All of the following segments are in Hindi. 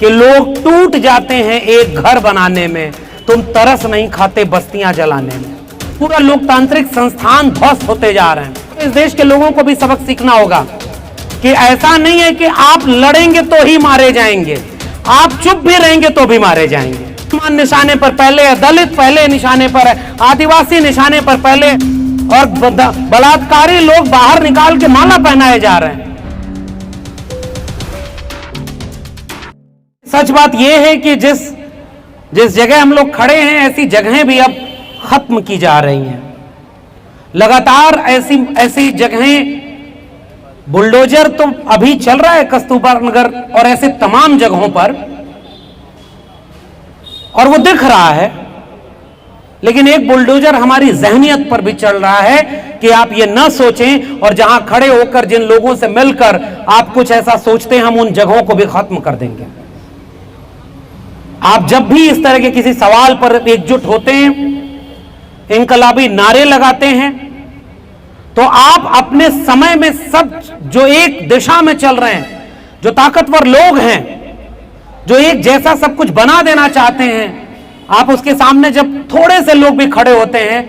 कि लोग टूट जाते हैं एक घर बनाने में, तुम तरस नहीं खाते बस्तियां जलाने में। पूरा लोकतांत्रिक संस्थान ध्वस्त होते जा रहे हैं। इस देश के लोगों को भी सबक सीखना होगा कि ऐसा नहीं है कि आप लड़ेंगे तो ही मारे जाएंगे, आप चुप भी रहेंगे तो भी मारे जाएंगे। निशाने पर पहले है, दलित पहले निशाने पर है, आदिवासी निशाने पर पहले, और बलात्कारी लोग बाहर निकाल के माला पहनाए जा रहे हैं। सच बात यह है कि जिस जगह हम लोग खड़े हैं, ऐसी जगहें भी अब खत्म की जा रही हैं। लगातार ऐसी जगहें, बुलडोजर तो अभी चल रहा है कस्तूरबा नगर और ऐसे तमाम जगहों पर, और वो दिख रहा है, लेकिन एक बुलडोजर हमारी जहनियत पर भी चल रहा है कि आप ये न सोचें, और जहां खड़े होकर जिन लोगों से मिलकर आप कुछ ऐसा सोचते हैं, हम उन जगहों को भी खत्म कर देंगे। आप जब भी इस तरह के किसी सवाल पर एकजुट होते हैं, इनकलाबी नारे लगाते हैं, तो आप अपने समय में सब जो एक दिशा में चल रहे हैं, जो ताकतवर लोग हैं, जो एक जैसा सब कुछ बना देना चाहते हैं, आप उसके सामने जब थोड़े से लोग भी खड़े होते हैं,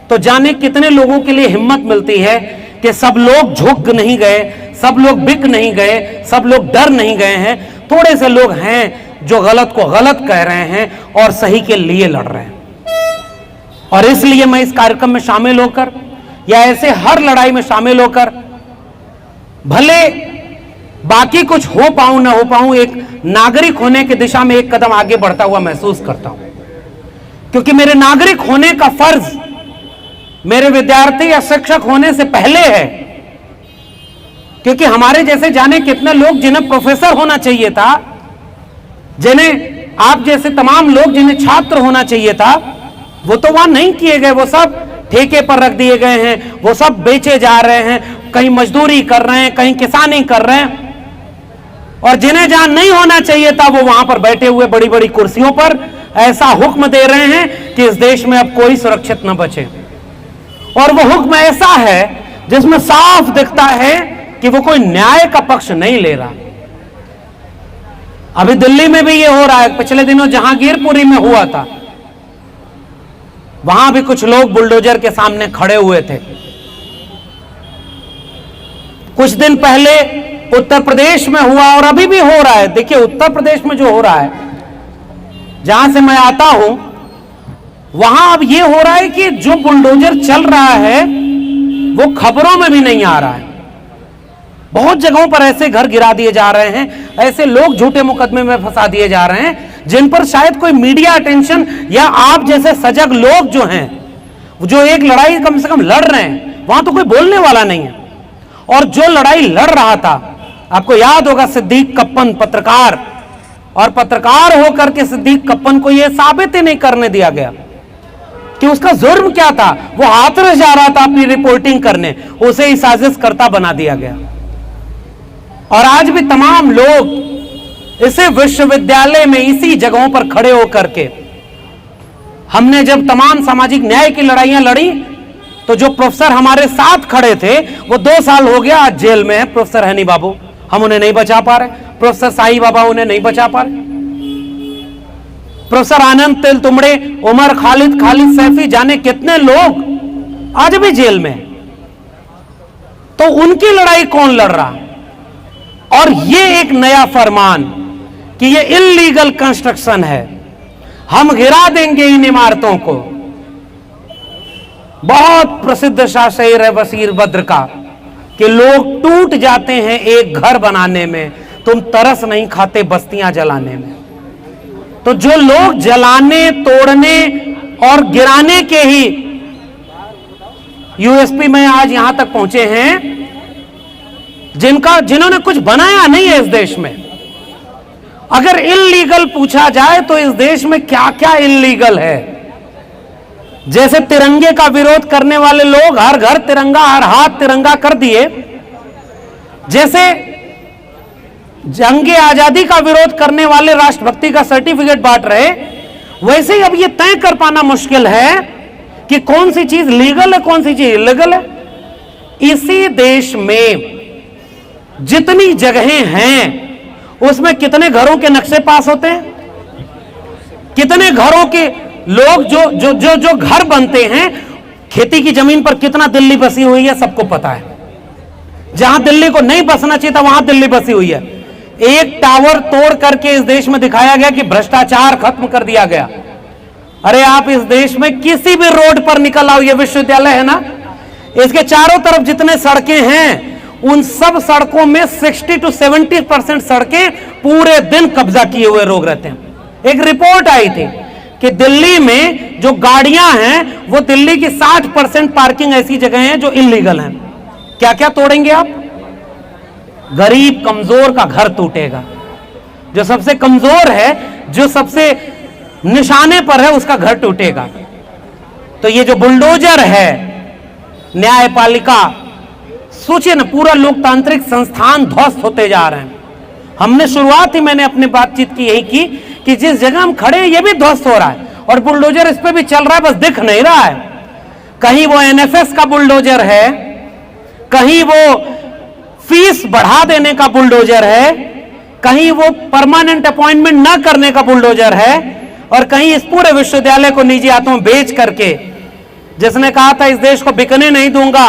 तो जाने कितने लोगों के लिए हिम्मत मिलती है कि सब लोग झुक नहीं गए, सब लोग बिक नहीं गए, सब लोग डर नहीं गए हैं। थोड़े से लोग हैं जो गलत को गलत कह रहे हैं और सही के लिए लड़ रहे हैं। और इसलिए मैं इस कार्यक्रम में शामिल होकर, या ऐसे हर लड़ाई में शामिल होकर, भले बाकी कुछ हो पाऊं ना हो पाऊं, एक नागरिक होने की दिशा में एक कदम आगे बढ़ता हुआ महसूस करता हूं। क्योंकि मेरे नागरिक होने का फर्ज मेरे विद्यार्थी या शिक्षक होने से पहले है। क्योंकि हमारे जैसे जाने कितने लोग जिन्हें प्रोफेसर होना चाहिए था, जिन्हें आप जैसे तमाम लोग जिन्हें छात्र होना चाहिए था, वो तो वहां नहीं किए गए, वो सब ठेके पर रख दिए गए हैं, वो सब बेचे जा रहे हैं, कहीं मजदूरी कर रहे हैं, कहीं किसानी कर रहे हैं। और जिन्हें जहां नहीं होना चाहिए था, वो वहां पर बैठे हुए बड़ी बड़ी कुर्सियों पर ऐसा हुक्म दे रहे हैं कि इस देश में अब कोई सुरक्षित न बचे। और वो हुक्म ऐसा है जिसमें साफ दिखता है कि वो कोई न्याय का पक्ष नहीं ले रहा। अभी दिल्ली में भी ये हो रहा है। पिछले दिनों जहांगीरपुरी में हुआ था, वहां भी कुछ लोग बुलडोजर के सामने खड़े हुए थे। कुछ दिन पहले उत्तर प्रदेश में हुआ, और अभी भी हो रहा है। देखिए, उत्तर प्रदेश में जो हो रहा है, जहां से मैं आता हूं, वहां अब ये हो रहा है कि जो बुलडोजर चल रहा है वो खबरों में भी नहीं आ रहा है। बहुत जगहों पर ऐसे घर गिरा दिए जा रहे हैं, ऐसे लोग झूठे मुकदमे में फंसा दिए जा रहे हैं जिन पर शायद कोई मीडिया अटेंशन या आप जैसे सजग लोग जो हैं, जो एक लड़ाई कम से कम लड़ रहे हैं, वहां तो कोई बोलने वाला नहीं है। और जो लड़ाई लड़ रहा था, आपको याद होगा, सिद्दीक कप्पन पत्रकार, और पत्रकार होकर के सिद्दीक कप्पन को यह साबित ही नहीं करने दिया गया कि उसका जुर्म क्या था। वो हाथरस जा रहा था अपनी रिपोर्टिंग करने, उसे ही साजिश करता बना दिया गया। और आज भी तमाम लोग इसी विश्वविद्यालय में, इसी जगहों पर खड़े होकर के, हमने जब तमाम सामाजिक न्याय की लड़ाइयां लड़ी, तो जो प्रोफेसर हमारे साथ खड़े थे, वो 2 साल हो गया आज जेल में है। प्रोफेसर हनी बाबू, हम उन्हें नहीं बचा पा रहे। प्रोफेसर साई बाबा उन्हें नहीं बचा पा रहे। प्रोफेसर आनंद तेलतुंबड़े, उमर खालिद सैफी, जाने कितने लोग आज भी जेल में। तो उनकी लड़ाई कौन लड़ रहा? और ये एक नया फरमान कि ये इल्लीगल कंस्ट्रक्शन है, हम गिरा देंगे इन इमारतों को। बहुत प्रसिद्ध शायर है वसीर बद्र का कि लोग टूट जाते हैं एक घर बनाने में, तुम तरस नहीं खाते बस्तियां जलाने में। तो जो लोग जलाने, तोड़ने और गिराने के ही यूएसपी में आज यहां तक पहुंचे हैं, जिन्होंने कुछ बनाया नहीं है इस देश में। अगर इल्लीगल पूछा जाए तो इस देश में क्या क्या इल्लीगल है? जैसे तिरंगे का विरोध करने वाले लोग हर घर तिरंगा, हर हाथ तिरंगा कर दिए, जैसे जंगे आजादी का विरोध करने वाले राष्ट्रभक्ति का सर्टिफिकेट बांट रहे, वैसे ही अब यह तय कर पाना मुश्किल है कि कौन सी चीज लीगल है, कौन सी चीज इलीगल है। इसी देश में जितनी जगहें हैं उसमें कितने घरों के नक्शे पास होते हैं, कितने घरों के लोग जो घर बनते हैं, खेती की जमीन पर कितना दिल्ली बसी हुई है सबको पता है। जहां दिल्ली को नहीं बसना चाहिए था वहां दिल्ली बसी हुई है। एक टावर तोड़ करके इस देश में दिखाया गया कि भ्रष्टाचार खत्म कर दिया गया। अरे आप इस देश में किसी भी रोड पर निकल आओ, ये विश्वविद्यालय है ना, इसके चारों तरफ जितने सड़कें हैं उन सब सड़कों में 60 to 70% सड़कें पूरे दिन कब्जा किए हुए लोग रहते हैं। एक रिपोर्ट आई थी कि दिल्ली में जो गाड़ियां हैं वो दिल्ली की 60% पार्किंग ऐसी जगह हैं जो इलीगल हैं। क्या क्या तोड़ेंगे आप? गरीब कमजोर का घर टूटेगा, जो सबसे कमजोर है, जो सबसे निशाने पर है, उसका घर टूटेगा। तो ये जो बुलडोजर है न्यायपालिका, सोचिए ना, पूरा लोकतांत्रिक संस्थान ध्वस्त होते जा रहे हैं। हमने शुरुआत ही मैंने अपनी बातचीत की यही की कि जिस जगह हम खड़े हैं ये भी ध्वस्त हो रहा है और बुलडोजर इस पे भी चल रहा है, बस दिख नहीं रहा है। कहीं वो एनएफएस का बुलडोजर है, कहीं वो फीस बढ़ा देने का बुलडोजर है, कहीं वो परमानेंट अपॉइंटमेंट ना करने का बुलडोजर है, और कहीं इस पूरे विश्वविद्यालय को निजी हाथों में बेच करके, जिसने कहा था इस देश को बिकने नहीं दूंगा,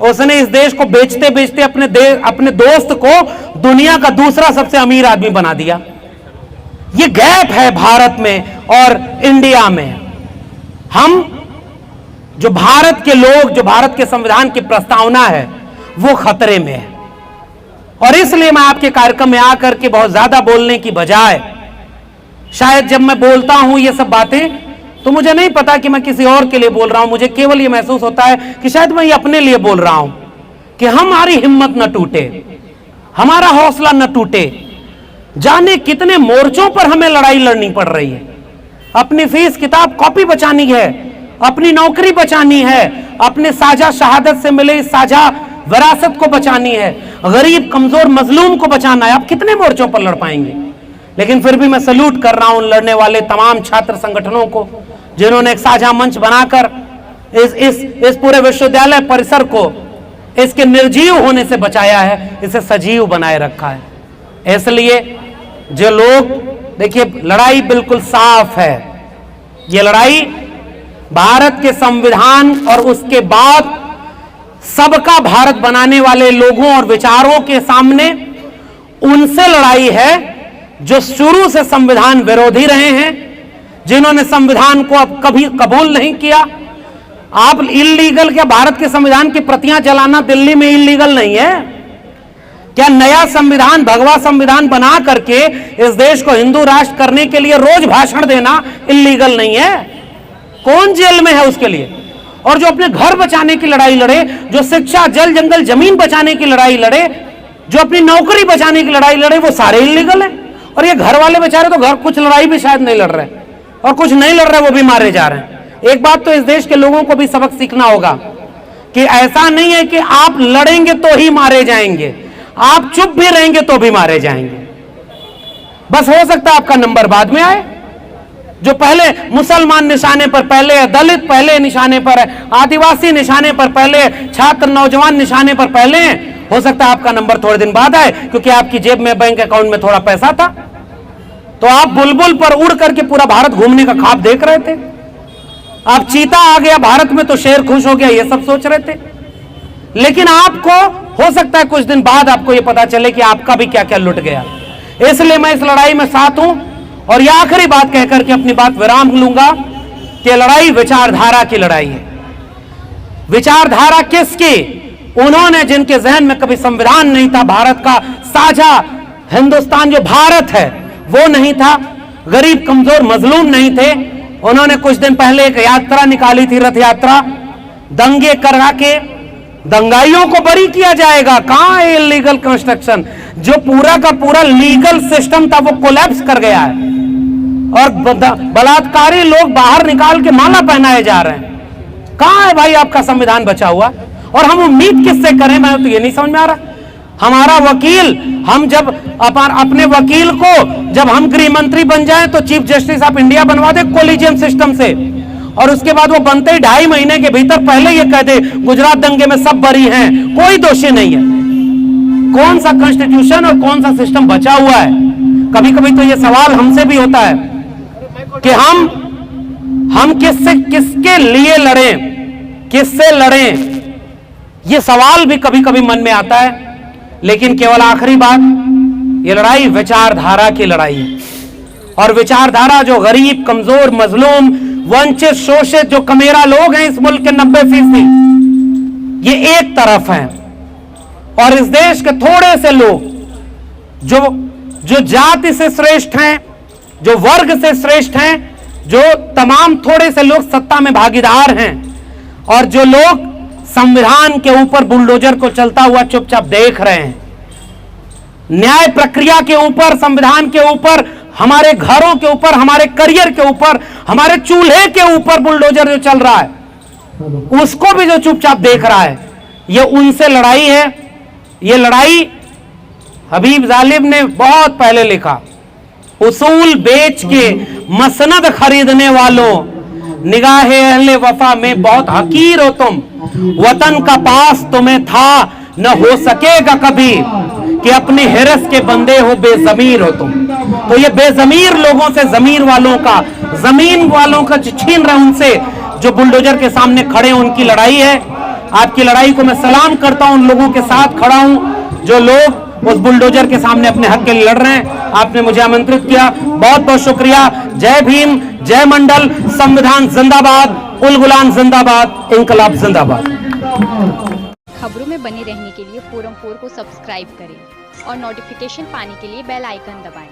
उसने इस देश को बेचते बेचते अपने दोस्त को दुनिया का दूसरा सबसे अमीर आदमी बना दिया। ये गैप है भारत में और इंडिया में। हम जो भारत के लोग, जो भारत के संविधान की प्रस्तावना है, वो खतरे में है। और इसलिए मैं आपके कार्यक्रम में आकर के बहुत ज्यादा बोलने की बजाय, शायद जब मैं बोलता हूं ये सब बातें, तो मुझे नहीं पता कि मैं किसी और के लिए बोल रहा हूं, मुझे केवल ये महसूस होता है कि शायद मैं ये अपने लिए बोल रहा हूं कि हमारी हिम्मत न टूटे, हमारा हौसला न टूटे। जाने कितने मोर्चों पर हमें लड़ाई लड़नी पड़ रही है। अपनी फीस किताब कॉपी बचानी है, अपनी नौकरी बचानी है, अपने साझा शहादत से मिले इस साझा विरासत को बचानी है, गरीब कमजोर मजलूम को बचाना है। आप कितने मोर्चों पर लड़ पाएंगे? लेकिन फिर भी मैं सल्यूट कर रहा हूं लड़ने वाले तमाम छात्र संगठनों को, जिन्होंने एक साझा मंच बनाकर इस पूरे विश्वविद्यालय परिसर को इसके निर्जीव होने से बचाया है, इसे सजीव बनाए रखा है। इसलिए जो लोग, देखिए लड़ाई बिल्कुल साफ है, ये लड़ाई भारत के संविधान और उसके बाद सबका भारत बनाने वाले लोगों और विचारों के सामने उनसे लड़ाई है जो शुरू से संविधान विरोधी रहे हैं, जिन्होंने संविधान को अब कभी कबूल नहीं किया। आप इल्लीगल, क्या भारत के संविधान की प्रतियां जलाना दिल्ली में इल्लीगल नहीं है? क्या नया संविधान, भगवा संविधान बना करके इस देश को हिंदू राष्ट्र करने के लिए रोज भाषण देना इल्लीगल नहीं है? कौन जेल में है उसके लिए? और जो अपने घर बचाने की लड़ाई लड़े, जो शिक्षा, जल, जंगल, जमीन बचाने की लड़ाई लड़े, जो अपनी नौकरी बचाने की लड़ाई लड़े, वो सारे इल्लीगल है। और ये घर वाले बेचारे तो घर कुछ लड़ाई भी शायद नहीं लड़ रहे, और कुछ नहीं लड़ रहे वो भी मारे जा रहे हैं। एक बात तो इस देश के लोगों को भी सबक सीखना होगा कि ऐसा नहीं है कि आप लड़ेंगे तो ही मारे जाएंगे, आप चुप भी रहेंगे तो भी मारे जाएंगे। बस हो सकता है आपका नंबर बाद में आए। जो पहले मुसलमान निशाने पर पहले है, दलित पहले निशाने पर है, आदिवासी निशाने पर पहले है, छात्र नौजवान निशाने पर पहले हैं, हो सकता है आपका नंबर थोड़े दिन बाद आए, क्योंकि आपकी जेब में, बैंक अकाउंट में थोड़ा पैसा था, तो आप बुलबुल पर उड़ करके पूरा भारत घूमने का ख्वाब देख रहे थे। आप चीता आ गया भारत में तो शेर खुश हो गया, ये सब सोच रहे थे। लेकिन आपको हो सकता है कुछ दिन बाद आपको यह पता चले कि आपका भी क्या क्या लुट गया। इसलिए मैं इस लड़ाई में साथ हूं। और यह आखिरी बात कहकर के अपनी बात विराम लूंगा कि लड़ाई विचारधारा की लड़ाई है। विचारधारा किसकी? उन्होंने जिनके जहन में कभी संविधान नहीं था, भारत का साझा हिंदुस्तान जो भारत है वो नहीं था, गरीब कमजोर मजलूम नहीं थे। उन्होंने कुछ दिन पहले एक यात्रा निकाली थी, रथ यात्रा, दंगे करा के दंगाइयों को बरी किया जाएगा। कहां है इलीगल कंस्ट्रक्शन? जो पूरा का पूरा लीगल सिस्टम था वो कोलैप्स कर गया है और बलात्कारी लोग बाहर निकाल के माला पहनाए जा रहे हैं। कहां है भाई आपका संविधान बचा हुआ? और हम उम्मीद किससे करें? मैं तो ये नहीं समझ में आ रहा। हमारा वकील, हम जब अपने वकील को, जब हम गृह मंत्री बन जाएं तो चीफ जस्टिस ऑफ इंडिया बनवा दे कोलिजियम सिस्टम से, और उसके बाद वो बनते ही 2.5 महीने के भीतर पहले ये कह दे गुजरात दंगे में सब बरी हैं, कोई दोषी नहीं है। कौन सा कॉन्स्टिट्यूशन और कौन सा सिस्टम बचा हुआ है? कभी कभी तो ये सवाल हमसे भी होता है कि हम किसके लिए लड़ें, किससे लड़ें, ये सवाल भी कभी कभी मन में आता है। लेकिन केवल आखिरी बात, ये लड़ाई विचारधारा की लड़ाई है। और विचारधारा जो गरीब, कमजोर, मजलूम, वंचित, शोषित, जो कमेरा लोग हैं इस मुल्क के 90%, ये एक तरफ हैं। और इस देश के थोड़े से लोग जो जाति से श्रेष्ठ हैं, जो वर्ग से श्रेष्ठ हैं, जो तमाम थोड़े से लोग सत्ता में भागीदार हैं, और जो लोग संविधान के ऊपर बुलडोजर को चलता हुआ चुपचाप देख रहे हैं। न्याय प्रक्रिया के ऊपर, संविधान के ऊपर, हमारे घरों के ऊपर, हमारे करियर के ऊपर, हमारे चूल्हे के ऊपर बुलडोजर जो चल रहा है, उसको भी जो चुपचाप देख रहा है, ये उनसे लड़ाई है। ये लड़ाई हबीब जालिब ने बहुत पहले लिखा, उसूल बेच के मसनद खरीदने वालों, निगाहे अहले वफा में बहुत हकीर हो तुम, वतन का पास तुम्हें था न हो सकेगा कभी, कि अपने हिरस के बंदे हो बेजमीर हो तुम। तो ये बेजमीर लोगों से, जमीर वालों का, जमीन वालों का छीन रहे, उनसे जो बुलडोजर के सामने खड़े हैं, उनकी लड़ाई है। आपकी लड़ाई को मैं सलाम करता हूं, उन लोगों के साथ खड़ा हूं जो लोग उस बुलडोजर के सामने अपने हक के लिए लड़ रहे हैं। आपने मुझे आमंत्रित किया, बहुत बहुत शुक्रिया। जय भीम, जय मंडल, संविधान जिंदाबाद, उल गुलाम जिंदाबाद, इंकलाब जिंदाबाद। खबरों में बने रहने के लिए फोरम 4 को सब्सक्राइब करें और नोटिफिकेशन पाने के लिए बेल आइकन दबाएं।